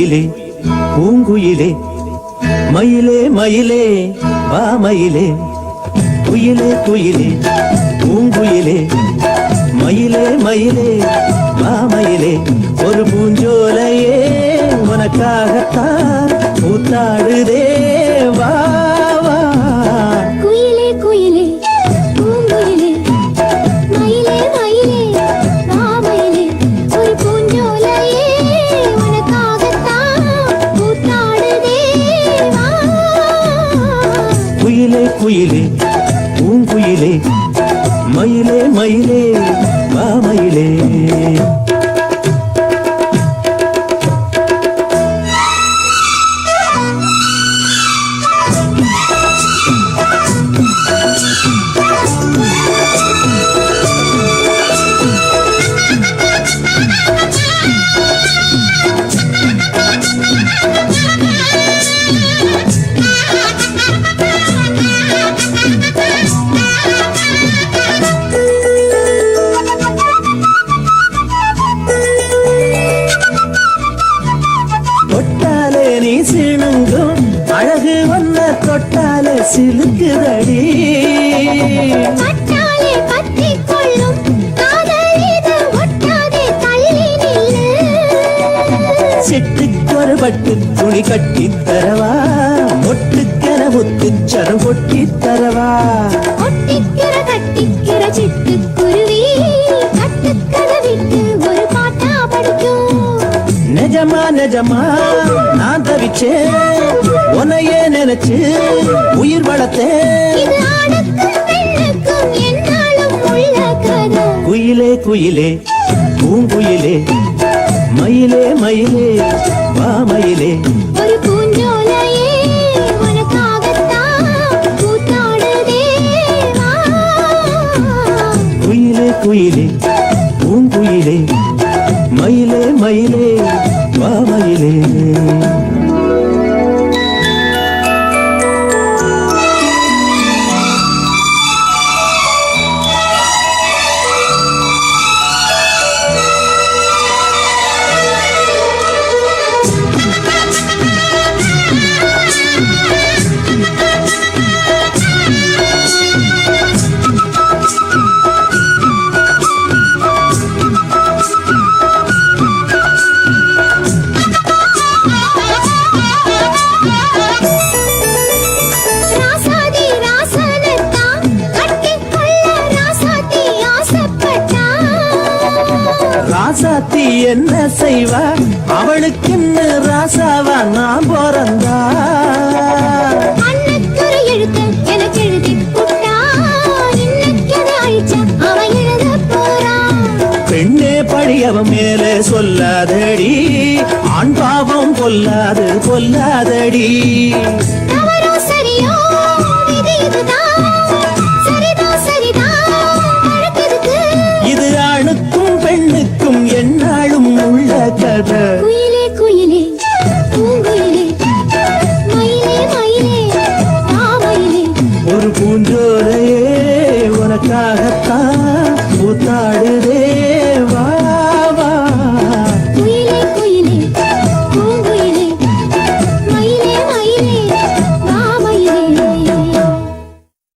குயிலே பூங்குயிலே மயிலே மயிலே வா மயிலே குயிலே குயிலே பூங்குயிலே மயிலே மயிலே வா மயிலே ஒரு பூஞ்சோலையே உனக்காகத்தான் கூத்தாடுதே வா வா குயிலே குயிலே பூங்குயிலே மயிலே மயிலே வா மயிலே ஒரு பூஞ்சோலையே உனக்காகத்தான் கூத்தாடுதே வா குயிலே குயிலே பூங்குயிலே மயிலே மயிலே வா மயிலே தொட்டாலே நீ சிணுங்கும் அழகு வந்த தொட்டாலே சிலுக்குதடி பட்டாலே பற்றிக் கொள்ளும் காதல் இது ஒட்டாதே தள்ளி நில்லு சிட்டுக்கொரு பட்டு துணி கட்டித் தரவா மொட்டுக்கென முத்துச்சரம் கொட்டித் தரவா ஒட்டிக்கிற கட்டிக்கிற சிட்டுக்குருவி கட்டுக்கதை விட்டு ஒரு பாட்டா படிக்கும் நிஜமா நிஜமா நான் தவிச்சேன் உன்னையே நினைச்சு உயிர் வளர்த்தேன் இது ஆணுக்கும் பெண்ணுக்கும் என்னாலும் உள்ள கதை குயிலே குயிலே பூங்குயிலே மயிலே மயிலே வா மயிலே ஒரு பூஞ்சோலையே உனக்காகத்தான் கூத்தாடுதே வா குயிலே குயிலே பூங்குயிலே மயிலே மயிலே வா மயிலே ராசாதி ராசனத்தான் கட்டிக்கொள்ள ராசாத்தி ஆசைப்பட்டா ராசாத்தி என்ன செய்வா அவளுக்குன்னு ராசாவா நான் பிறந்தா அன்னைக்கொரு எழுத்து எனக்கு எழுதி புட்டா இன்னைக்கதை அழிச்சா அவன் எழுத போறான் பெண்ணே படி அவன் மேலே சொல்லாதடி ஆண் பாவம் கொல்லாது கொல்லாதடி தவறோ சரியோ விதி இதுதான் சரிதான் சரிதான் வழக்கெதுக்கு இது ஆணுக்கும் பெண்ணுக்கும் எந்நாளும் உள்ள கதை குயிலே குயிலே பூங்குயிலே மயிலே மயிலே வா மயிலே ஒரு பூஞ்சோலையே உனக்காகத்தான்